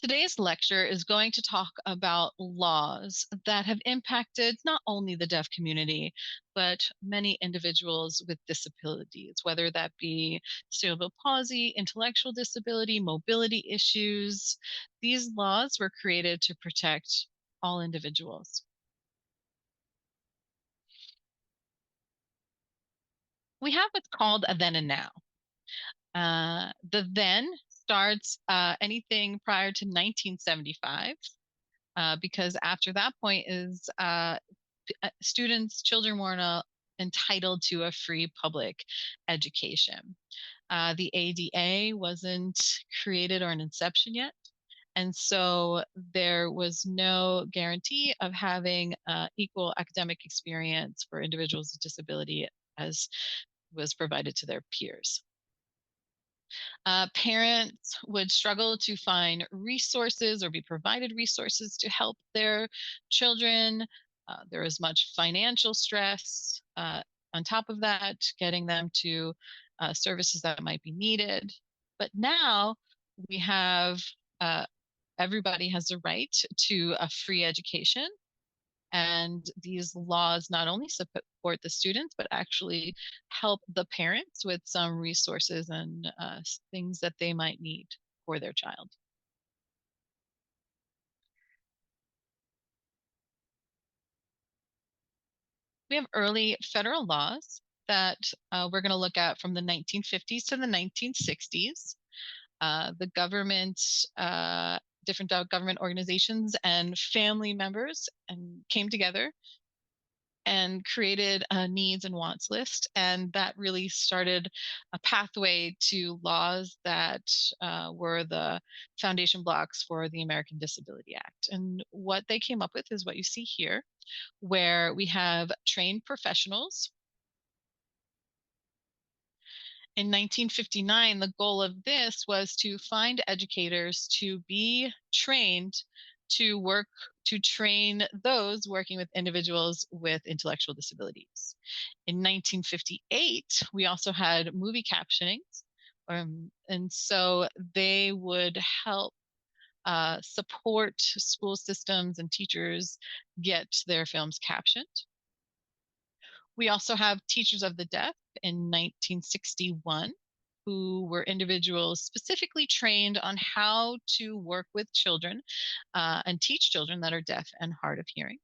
Today's lecture is going to talk about laws that have impacted not only the deaf community, but many individuals with disabilities, whether that be cerebral palsy, intellectual disability, mobility issues. These laws were created to protect all individuals. We have what's called a then and now. The then starts anything prior to 1975. Because after that point is children weren't entitled to a free public education. The ADA wasn't created or an inception yet. And so there was no guarantee of having equal academic experience for individuals with disability as was provided to their peers. Parents would struggle to find resources or be provided resources to help their children. There was much financial stress. On top of that, getting them to services that might be needed. But now we have everybody has the right to a free education. And these laws not only support the students, but actually help the parents with some resources and things that they might need for their child. We have early federal laws that we're going to look at from the 1950s to the 1960s. The government, different government organizations and family members and came together and created a needs and wants list. And that really started a pathway to laws that were the foundation blocks for the American Disability Act. And what they came up with is what you see here, where we have trained professionals. In 1959, the goal of this was to find educators to be trained to work to train those working with individuals with intellectual disabilities. In 1958, we also had movie captioning, and so they would help support school systems and teachers get their films captioned. We also have Teachers of the Deaf in 1961, who were individuals specifically trained on how to work with children and teach children that are deaf and hard of hearing.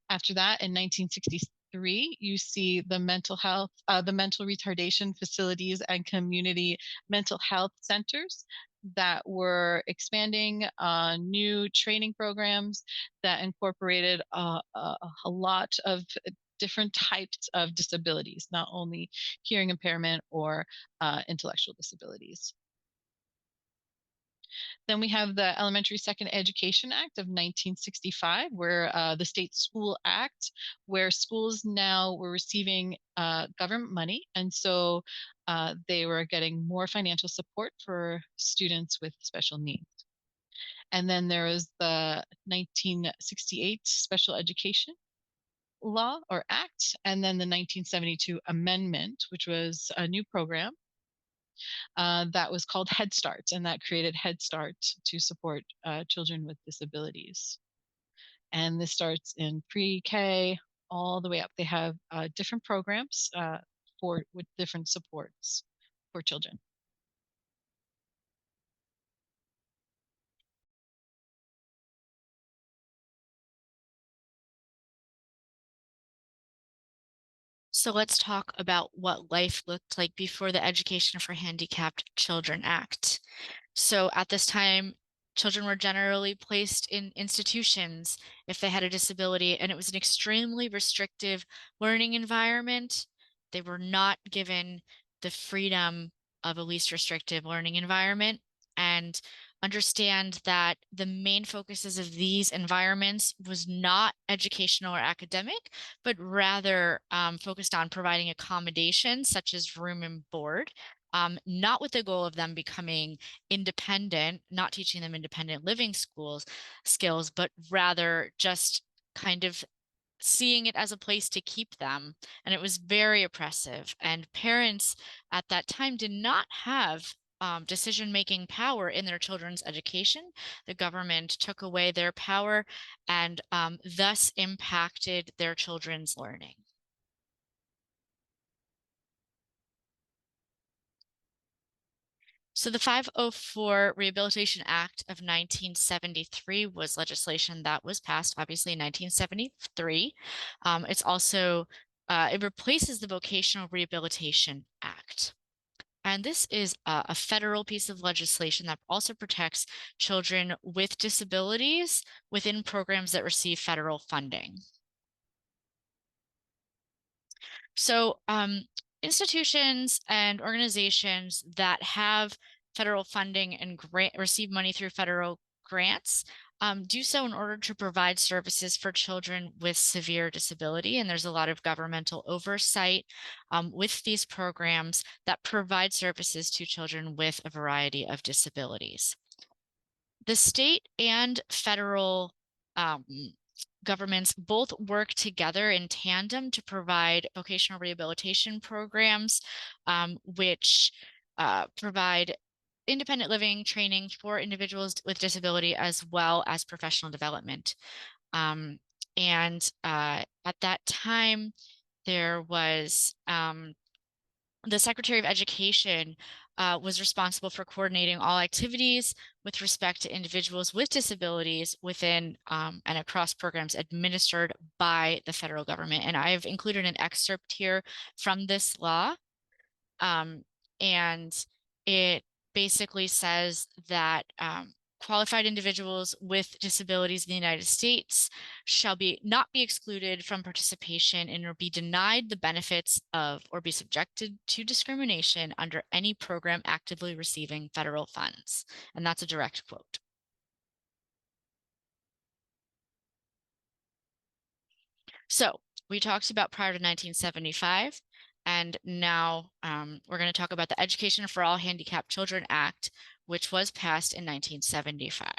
After that, in 1963, you see the mental health, the mental retardation facilities and community mental health centers that were expanding new training programs that incorporated a lot of different types of disabilities, not only hearing impairment or intellectual disabilities. Then we have the Elementary Second Education Act of 1965, where the State School Act, where schools now were receiving government money. And so they were getting more financial support for students with special needs. And then there was the 1968 Special Education Law or Act, and then the 1972 Amendment, which was a new program that was called Head Start, and that created Head Start to support children with disabilities. And this starts in pre-K all the way up. They have different programs with different supports for children. So let's talk about what life looked like before the Education for Handicapped Children Act. So at this time, children were generally placed in institutions if they had a disability, and it was an extremely restrictive learning environment. They were not given the freedom of a least restrictive learning environment. And understand that the main focuses of these environments was not educational or academic, but rather focused on providing accommodations such as room and board, not with the goal of them becoming independent, not teaching them independent living skills, but rather just kind of seeing it as a place to keep them. And it was very oppressive. And parents at that time did not have decision-making power in their children's education. The government took away their power and thus impacted their children's learning. So the 504 Rehabilitation Act of 1973 was legislation that was passed, obviously, in 1973. It's also, it replaces the Vocational Rehabilitation Act. And this is a federal piece of legislation that also protects children with disabilities within programs that receive federal funding. So, institutions and organizations that have federal funding and receive money through federal grants do so in order to provide services for children with severe disability. And there's a lot of governmental oversight with these programs that provide services to children with a variety of disabilities. The state and federal um, governments both work together in tandem to provide vocational rehabilitation programs, which provide independent living training for individuals with disability as well as professional development. And at that time, there was the Secretary of Education was responsible for coordinating all activities with respect to individuals with disabilities within and across programs administered by the federal government. And I've included an excerpt here from this law. And it basically says that qualified individuals with disabilities in the United States shall not be excluded from participation and or be denied the benefits of or be subjected to discrimination under any program actively receiving federal funds. And that's a direct quote. So we talked about prior to 1975, and now we're going to talk about the Education for All Handicapped Children Act, which was passed in 1975.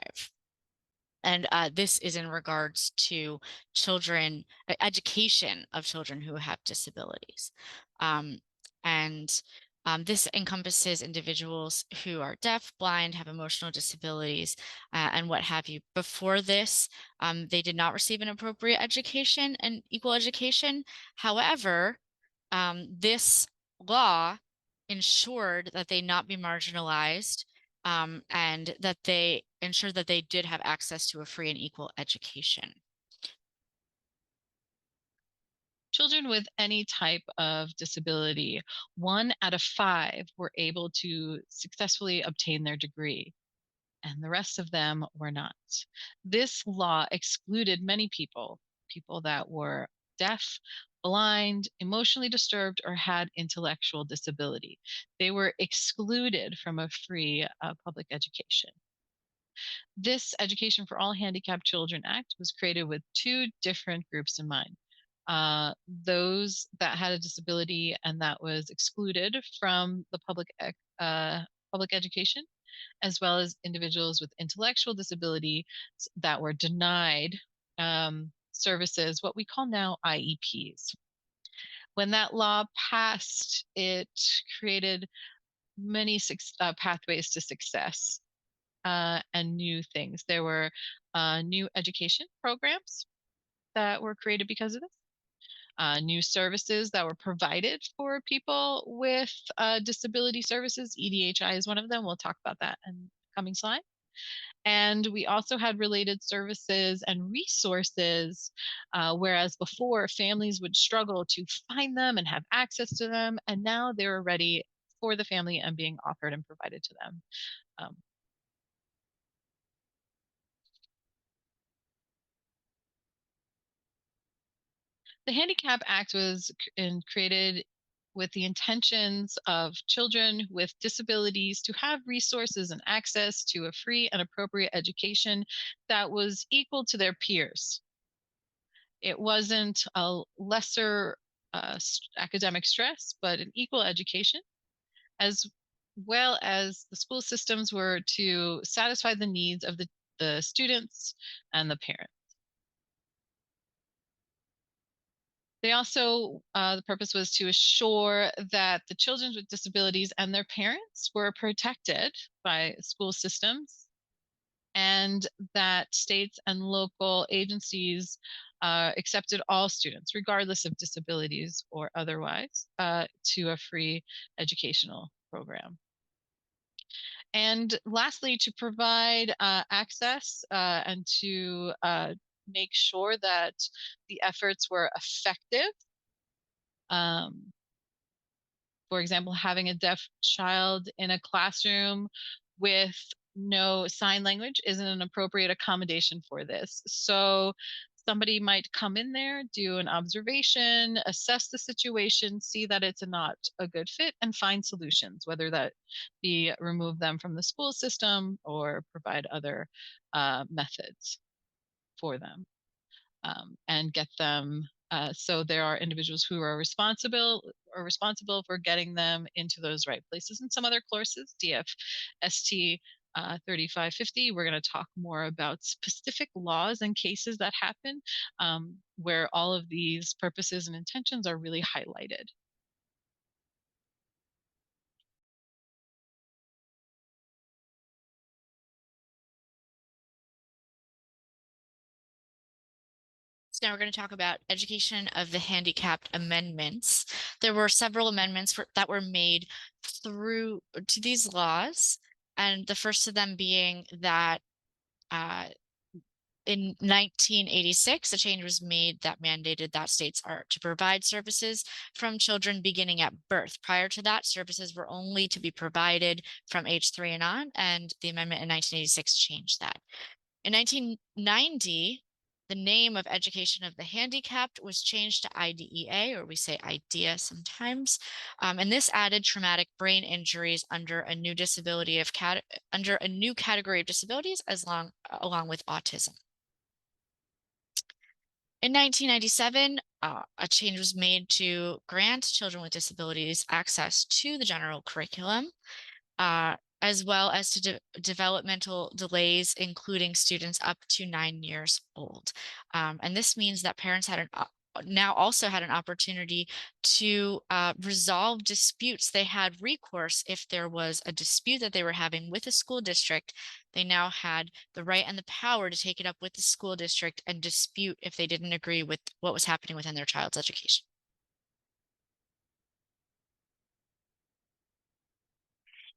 And this is in regards to children, education of children who have disabilities. And this encompasses individuals who are deaf, blind, have emotional disabilities, and what have you. Before this, they did not receive an appropriate education and equal education. However, this law ensured that they not be marginalized and that they ensured that they did have access to a free and equal education. Children with any type of disability, 1 out of 5 were able to successfully obtain their degree, and the rest of them were not. This law excluded many people, people that were deaf, blind, emotionally disturbed, or had intellectual disability. They were excluded from a free public education. This Education for All Handicapped Children Act was created with 2 different groups in mind. Those that had a disability and that was excluded from the public education, as well as individuals with intellectual disability that were denied services, what we call now IEPs. When that law passed, it created many pathways to success and new things. There were new education programs that were created because of this. New services that were provided for people with disability services. EDHI is one of them. We'll talk about that in the coming slide. And we also had related services and resources, whereas before families would struggle to find them and have access to them. And now they're ready for the family and being offered and provided to them. Um, The Handicap Act was created with the intentions of children with disabilities to have resources and access to a free and appropriate education that was equal to their peers. It wasn't a lesser academic stress, but an equal education, as well as the school systems were to satisfy the needs of the students and the parents. They also, the purpose was to assure that the children with disabilities and their parents were protected by school systems, and that states and local agencies accepted all students, regardless of disabilities or otherwise, to a free educational program. And lastly, to provide access and to make sure that the efforts were effective. Um, for example, having a deaf child in a classroom with no sign language isn't an appropriate accommodation for this. So somebody might come in there, do an observation, assess the situation, see that it's not a good fit, and find solutions, whether that be remove them from the school system or provide other methods for them, and get them. So there are individuals who are responsible for getting them into those right places. And some other courses, DFST 3550, we're going to talk more about specific laws and cases that happen, where all of these purposes and intentions are really highlighted. So now we're going to talk about education of the handicapped amendments. There were several amendments that were made through to these laws, and the first of them being that uh, in 1986, a change was made that mandated that states are to provide services from children beginning at birth. Prior to that, services were only to be provided from age 3 and on, and the amendment in 1986 changed that. In 1990, the name of Education of the Handicapped was changed to IDEA, or we say IDEA sometimes. And this added traumatic brain injuries under a new under a new category of disabilities along with autism. In 1997, a change was made to grant children with disabilities access to the general curriculum, as well as to developmental delays, including students up to 9 years old. And this means that parents now also had an opportunity to resolve disputes. They had recourse if there was a dispute that they were having with a school district. They now had the right and the power to take it up with the school district and dispute if they didn't agree with what was happening within their child's education.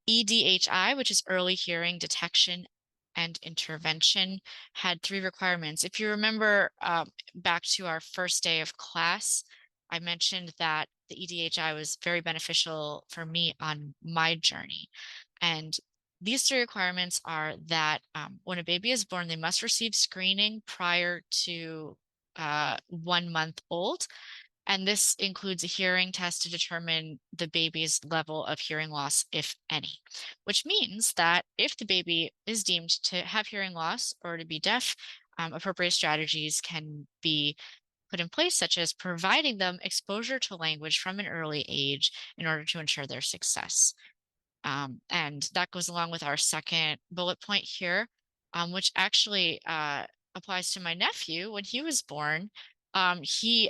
EDHI, which is early hearing detection and intervention, had three requirements. If you remember back to our first day of class, I mentioned that the EDHI was very beneficial for me on my journey. And these three requirements are that when a baby is born, they must receive screening prior to 1 month old. And this includes a hearing test to determine the baby's level of hearing loss, if any, which means that if the baby is deemed to have hearing loss or to be deaf, appropriate strategies can be put in place, such as providing them exposure to language from an early age in order to ensure their success. And that goes along with our second bullet point here, which actually applies to my nephew. When he was born, he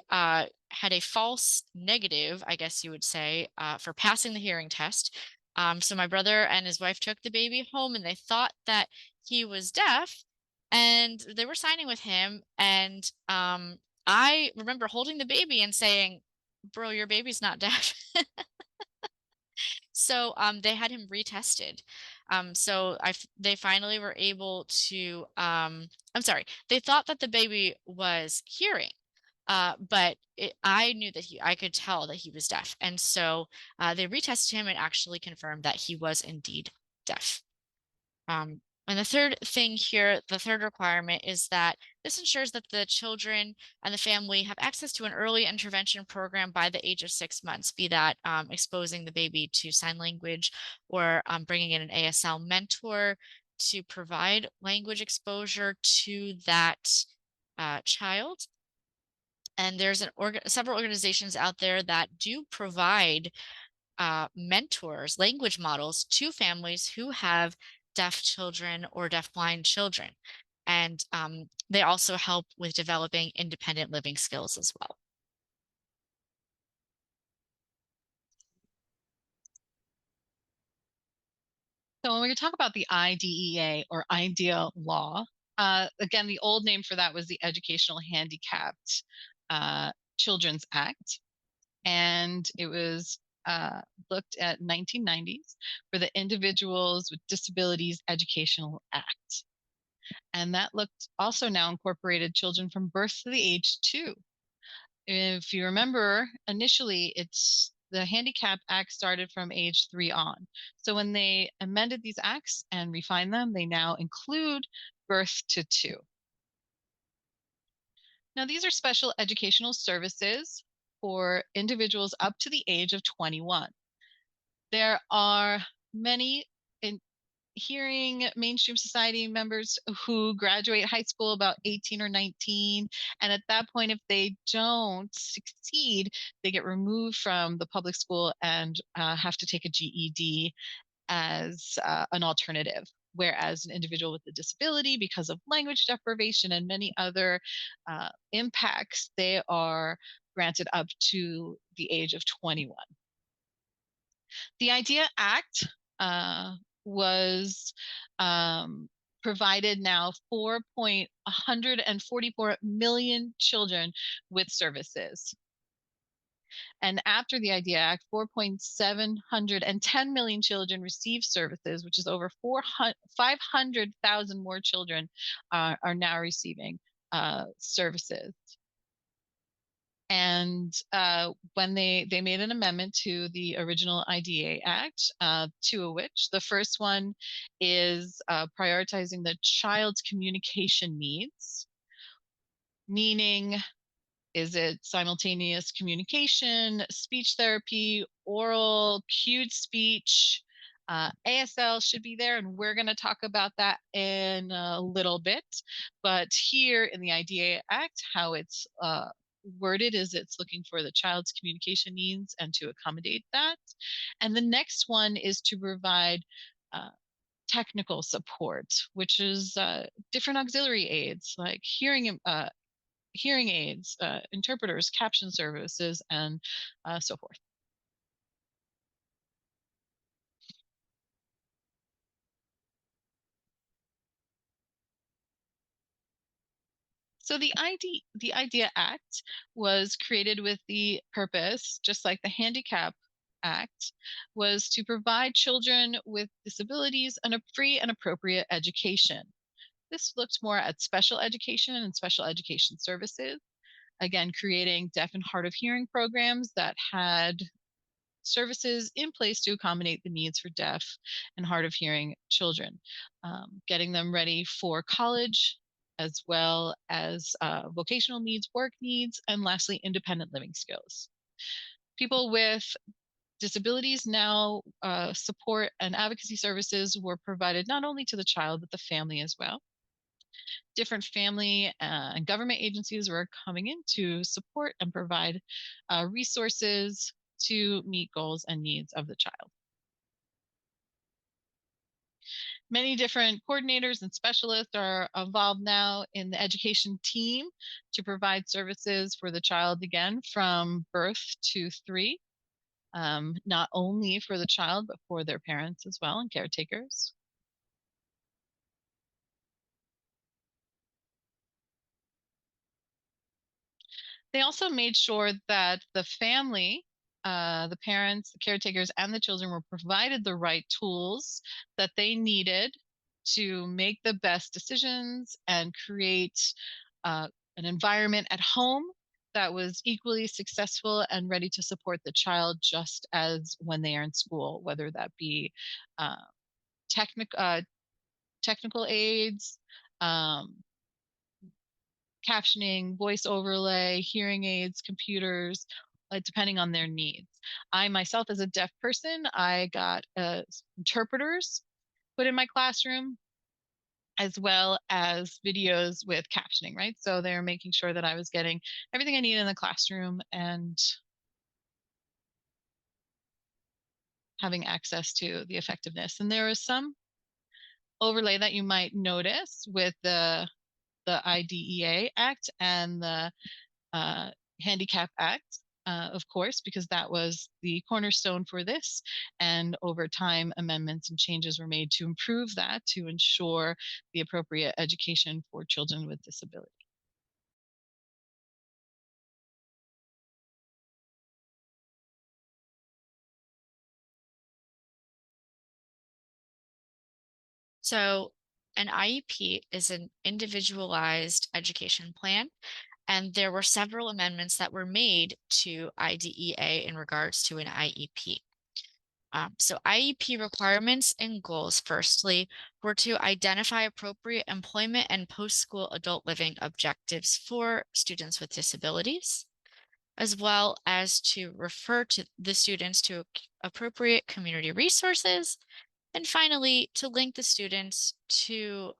had a false negative, I guess you would say, for passing the hearing test. So my brother and his wife took the baby home and they thought that he was deaf and they were signing with him. And I remember holding the baby and saying, "Bro, your baby's not deaf." So they had him retested. They finally were able to. I'm sorry. They thought that the baby was hearing, but I knew that I could tell that he was deaf, and so they retested him and actually confirmed that he was indeed deaf. And the third thing here, the third requirement is that this ensures that the children and the family have access to an early intervention program by the age of 6 months, be that exposing the baby to sign language or bringing in an ASL mentor to provide language exposure to that child. And there's several organizations out there that do provide mentors, language models to families who have deaf children or deaf-blind children. And they also help with developing independent living skills as well. So when we talk about the IDEA or IDEA law, again, the old name for that was the Educational Handicapped uh, Children's Act, and it was looked at 1990s for the Individuals with Disabilities Educational Act. And that looked also now incorporated children from birth to the age 2. If you remember, initially it's the Handicap Act started from age 3 on. So when they amended these acts and refined them, they now include birth to 2. Now, these are special educational services for individuals up to the age of 21. There are many in hearing mainstream society members who graduate high school about 18 or 19. And at that point, if they don't succeed, they get removed from the public school and have to take a GED as an alternative. Whereas an individual with a disability, because of language deprivation and many other impacts, they are granted up to the age of 21. The IDEA Act was provided now 4.144 million children with services. And after the IDEA Act, 4.710 million children receive services, which is over 500,000 more children are now receiving services. And when they made an amendment to the original IDEA Act, two of which the first one is prioritizing the child's communication needs, meaning is it simultaneous communication, speech therapy, oral, cued speech? ASL should be there, and we're going to talk about that in a little bit. But here in the IDEA Act, how it's worded is it's looking for the child's communication needs and to accommodate that. And the next one is to provide technical support, which is different auxiliary aids like hearing aids, interpreters, caption services, and so forth. So the IDEA Act was created with the purpose, just like the Handicap Act, was to provide children with disabilities a free and appropriate education. This looked more at special education and special education services, again, creating deaf and hard of hearing programs that had services in place to accommodate the needs for deaf and hard of hearing children, getting them ready for college, as well as vocational needs, work needs, and lastly, independent living skills. People with disabilities now support and advocacy services were provided not only to the child, but the family as well. Different family and government agencies were coming in to support and provide resources to meet goals and needs of the child. Many different coordinators and specialists are involved now in the education team to provide services for the child, again, from birth to 3, not only for the child, but for their parents as well and caretakers. They also made sure that the family, the parents, the caretakers, and the children were provided the right tools that they needed to make the best decisions and create an environment at home that was equally successful and ready to support the child just as when they are in school, whether that be uh, technical aids, um, captioning, voice overlay, hearing aids, computers, depending on their needs. I myself, as a deaf person, I got interpreters put in my classroom, as well as videos with captioning, right? So they're making sure that I was getting everything I needed in the classroom and having access to the effectiveness. And there was some overlay that you might notice with the IDEA Act and the Handicap Act. of course, because that was the cornerstone for this. And over time, amendments and changes were made to improve that, to ensure the appropriate education for children with disability. So an IEP is an individualized education plan, and there were several amendments that were made to IDEA in regards to an IEP. So IEP requirements and goals, firstly, were to identify appropriate employment and post-school adult living objectives for students with disabilities, as well as to refer to the students to appropriate community resources, and finally, to link the students to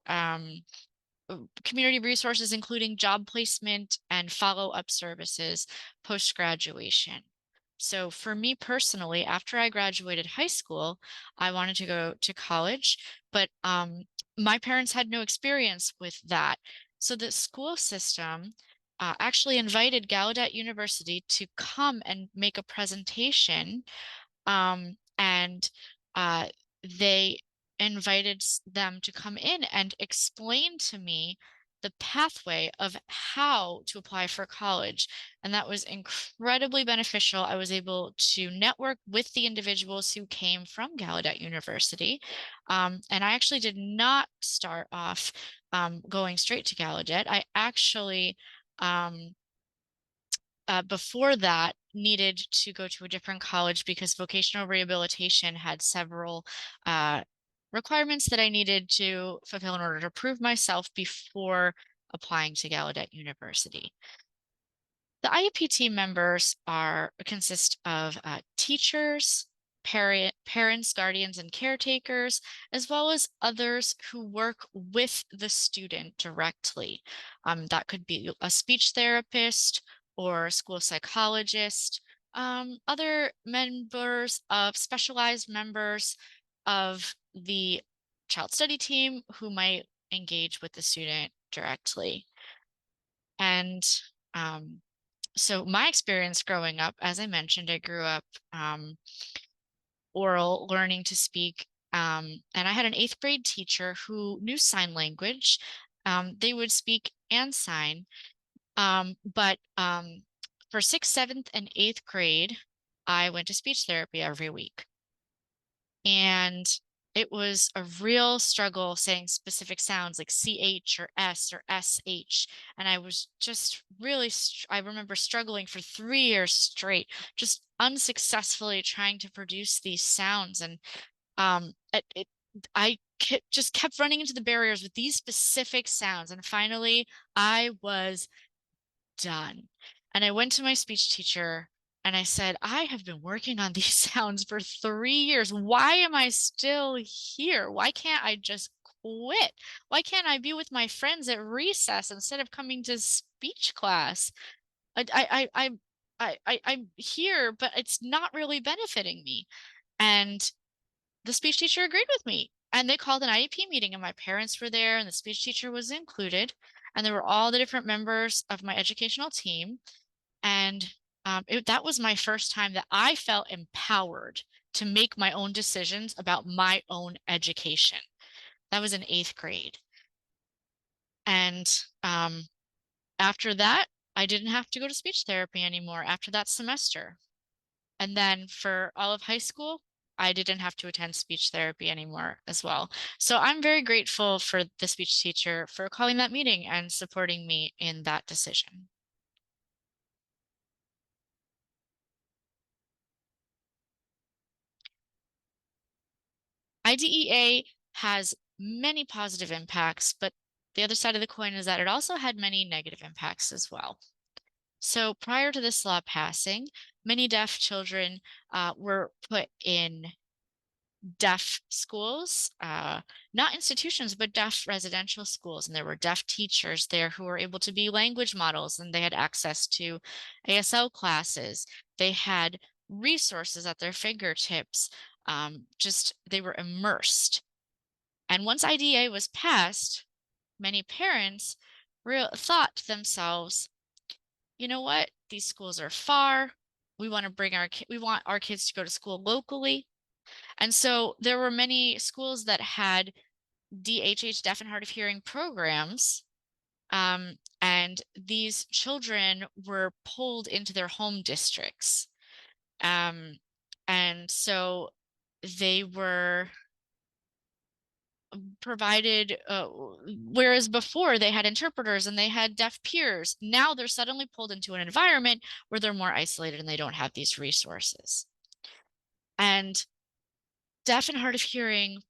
community resources, including job placement and follow-up services post-graduation. So for me personally, after I graduated high school, I wanted to go to college, but my parents had no experience with that. So the school system actually invited Gallaudet University to come and make a presentation, and uh, they invited them to come in and explain to me the pathway of how to apply for college. And that was incredibly beneficial. I was able to network with the individuals who came from Gallaudet University. And I actually did not start off going straight to Gallaudet. I actually before that needed to go to a different college because vocational rehabilitation had several uh, requirements that I needed to fulfill in order to prove myself before applying to Gallaudet University. The IEP team members consist of teachers, parents, guardians, and caretakers, as well as others who work with the student directly. That could be a speech therapist or a school psychologist, other members of specialized members of the child study team who might engage with the student directly. And um, so my experience growing up, as I mentioned, I grew up oral, learning to speak. And I had an eighth grade teacher who knew sign language. They would speak and sign. But for sixth, seventh, and eighth grade, I went to speech therapy every week. And it was a real struggle saying specific sounds like CH or S or SH. And I was just really, I remember struggling for 3 years straight, just unsuccessfully trying to produce these sounds. And I just kept running into the barriers with these specific sounds. And finally, I was done. And I went to my speech teacher and I said, I have been working on these sounds for 3 years. Why am I still here? Why can't I just quit? Why can't I be with my friends at recess instead of coming to speech class? I'm here, but it's not really benefiting me. And the speech teacher agreed with me. And they called an IEP meeting, and my parents were there, and the speech teacher was included. And there were all the different members of my educational team. And that was my first time that I felt empowered to make my own decisions about my own education. That was in eighth grade. And after that, I didn't have to go to speech therapy anymore after that semester. And then for all of high school, I didn't have to attend speech therapy anymore as well. So I'm very grateful for the speech teacher for calling that meeting and supporting me in that decision. IDEA has many positive impacts, but the other side of the coin is that it also had many negative impacts as well. So prior to this law passing, many deaf children were put in deaf schools, not institutions, but deaf residential schools. And there were deaf teachers there who were able to be language models, and they had access to ASL classes. They had resources at their fingertips. Just they were immersed. And once IDA was passed, many parents thought to themselves, you know what? These schools are far. we want to we want our kids to go to school locally. And so there were many schools that had DHH, deaf and hard of hearing programs. And these children were pulled into their home districts. Um, and so they were provided, whereas before they had interpreters and they had deaf peers, now they're suddenly pulled into an environment where they're more isolated and they don't have these resources. And deaf and hard of hearing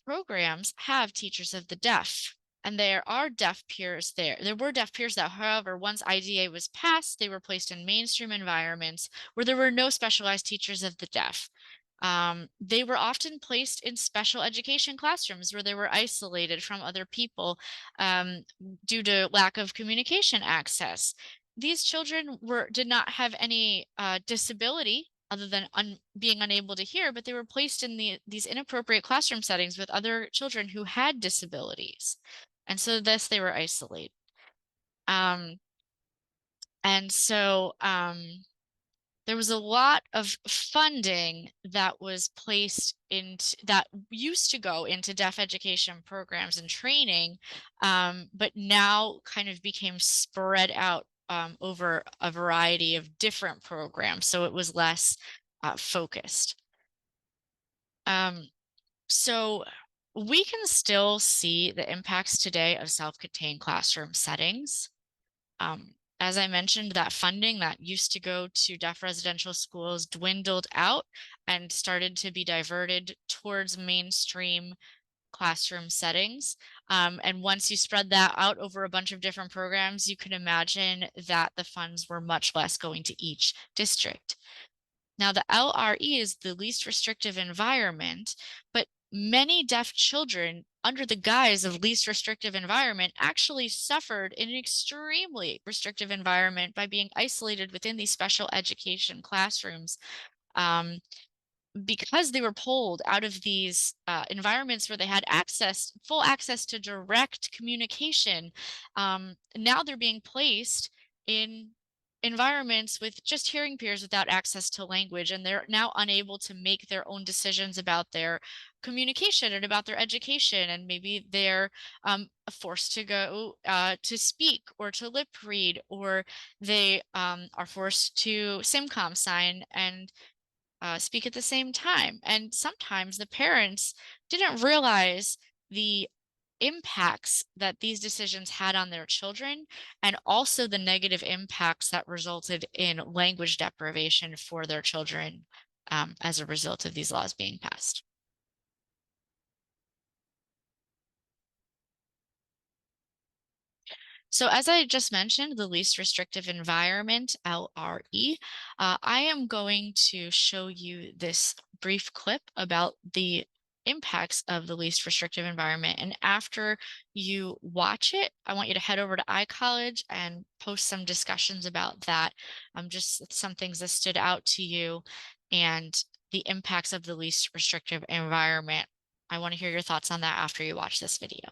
programs have teachers of the deaf, and there are deaf peers there. There were deaf peers that, however, once IDA was passed, they were placed in mainstream environments where there were no specialized teachers of the deaf. They were often placed in special education classrooms where they were isolated from other people um, due to lack of communication access. These children did not have any disability other than being unable to hear, but they were placed in these inappropriate classroom settings with other children who had disabilities. And so thus they were isolated. Um, and so there was a lot of funding that was placed into that used to go into deaf education programs and training, but now kind of became spread out over a variety of different programs. So it was less focused. Um, so we can still see the impacts today of self-contained classroom settings. As I mentioned, that funding that used to go to deaf residential schools dwindled out and started to be diverted towards mainstream classroom settings. And once you spread that out over a bunch of different programs, you can imagine that the funds were much less going to each district. Now, the LRE is the least restrictive environment, but many deaf children, under the guise of least restrictive environment, actually suffered in an extremely restrictive environment by being isolated within these special education classrooms. Um, because they were pulled out of these environments where they had full access to direct communication, now they're being placed in environments with just hearing peers without access to language, and they're now unable to make their own decisions about their communication and about their education, and maybe they're forced to go to speak or to lip read, or they are forced to SIMCOM sign and speak at the same time. And sometimes the parents didn't realize the impacts that these decisions had on their children, and also the negative impacts that resulted in language deprivation for their children as a result of these laws being passed. So, as I just mentioned, the least restrictive environment, LRE, I am going to show you this brief clip about the impacts of the least restrictive environment. And after you watch it, I want you to head over to iCollege and post some discussions about that. Just some things that stood out to you and the impacts of the least restrictive environment. I want to hear your thoughts on that after you watch this video.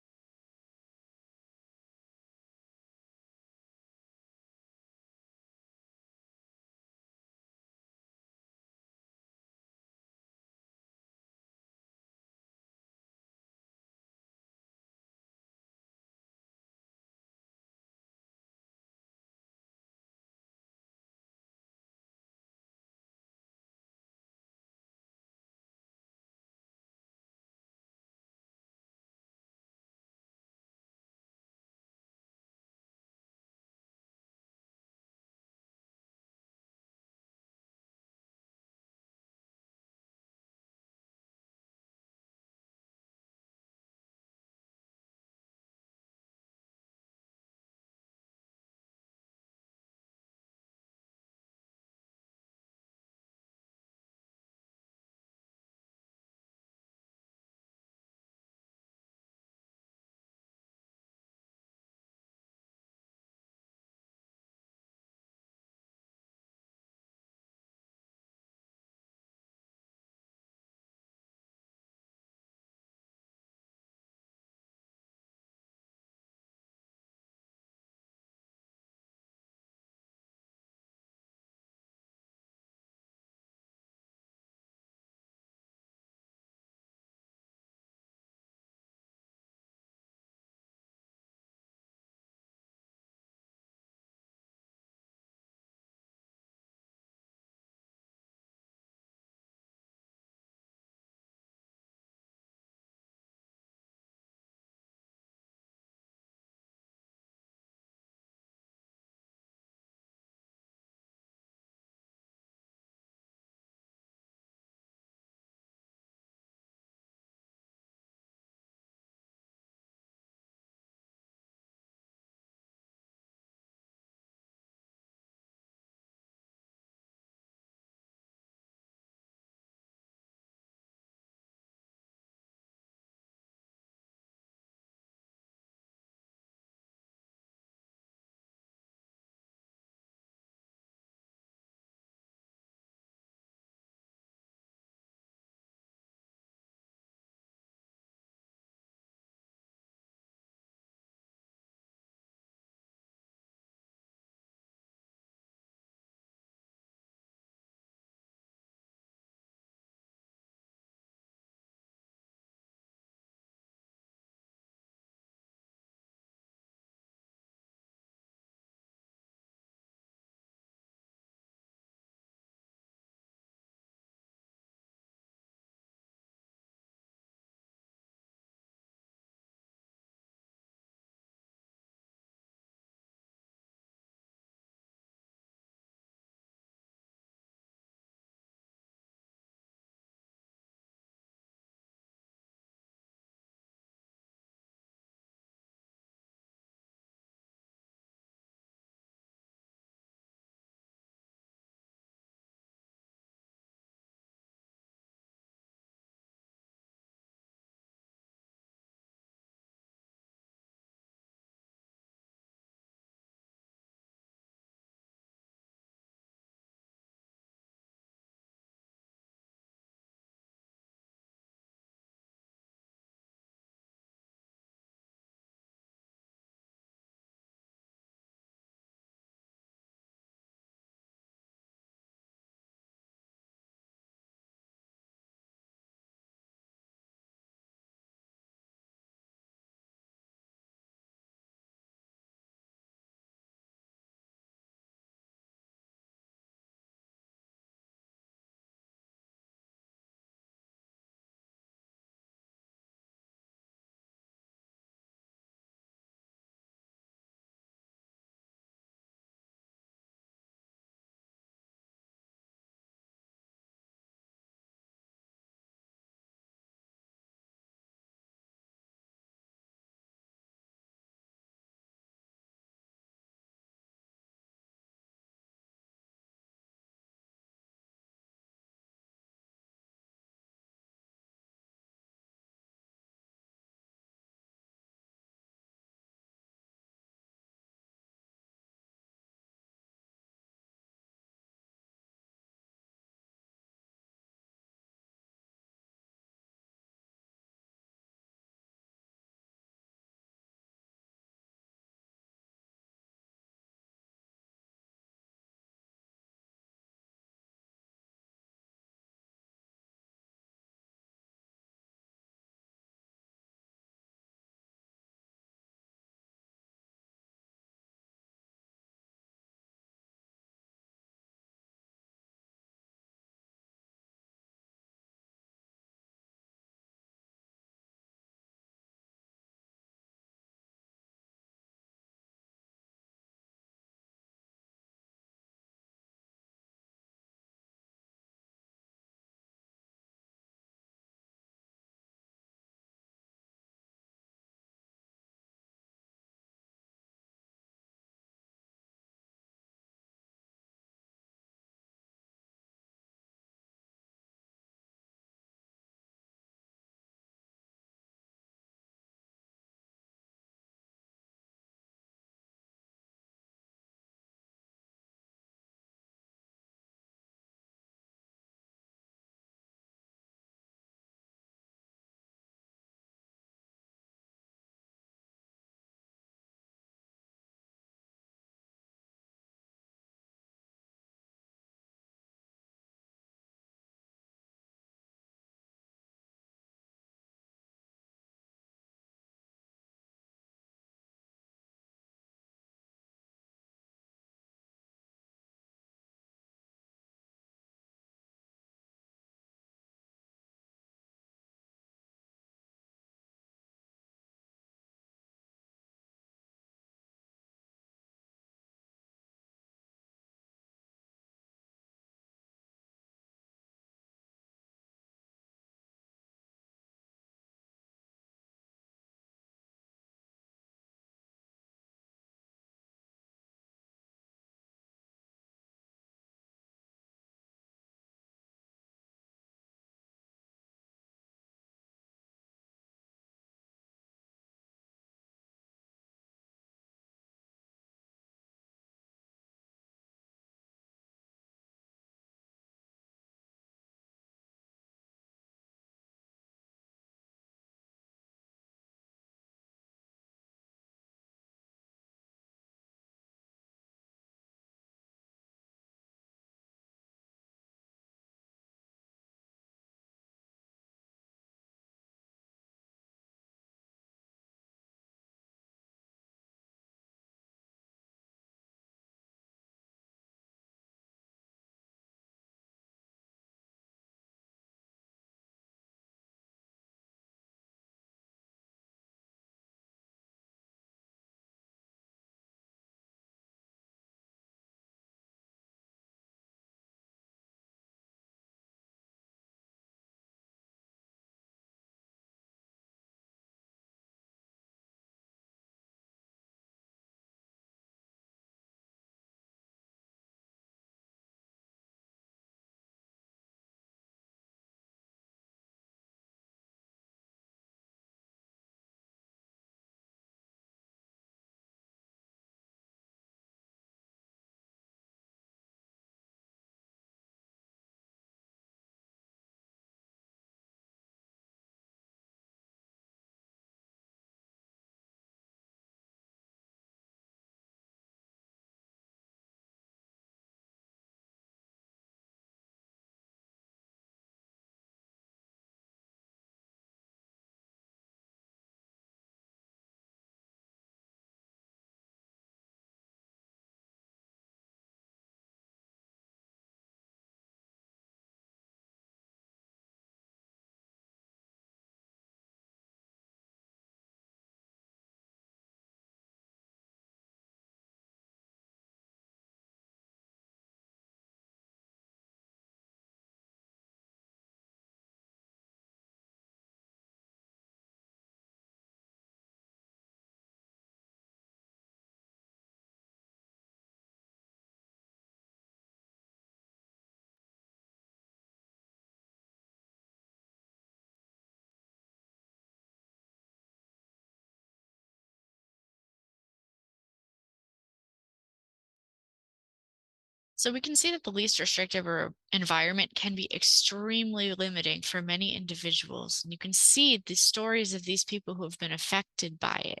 So we can see that the least restrictive or environment can be extremely limiting for many individuals. And you can see the stories of these people who have been affected by it.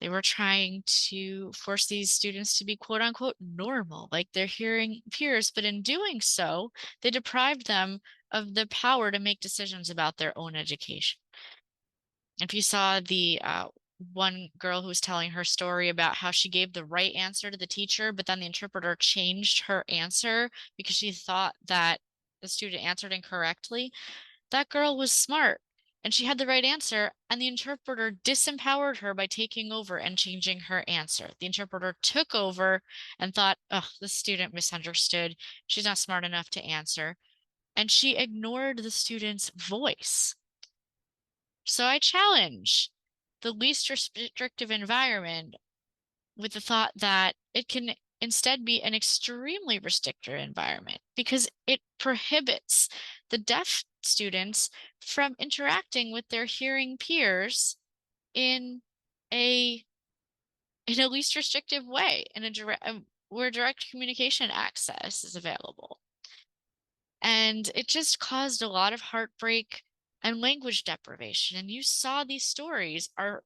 They were trying to force these students to be quote unquote normal, like their hearing peers, but in doing so, they deprived them of the power to make decisions about their own education. If you saw the one girl who was telling her story about how she gave the right answer to the teacher, but then the interpreter changed her answer because she thought that the student answered incorrectly, that girl was smart and she had the right answer, and the interpreter disempowered her by taking over and changing her answer. The interpreter took over and thought, oh, the student misunderstood. She's not smart enough to answer. And she ignored the student's voice. So I challenge the least restrictive environment with the thought that it can instead be an extremely restrictive environment because it prohibits the deaf students from interacting with their hearing peers in a least restrictive way, in a direct where direct communication access is available. And it just caused a lot of heartbreak and language deprivation. And you saw these stories are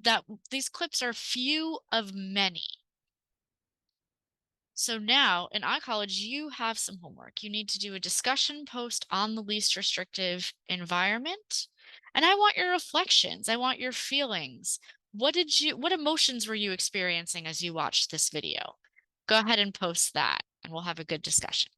that these clips are few of many. So now in iCollege, you have some homework. You need to do a discussion post on the least restrictive environment. And I want your reflections. I want your feelings. What emotions were you experiencing as you watched this video? Go ahead and post that and we'll have a good discussion.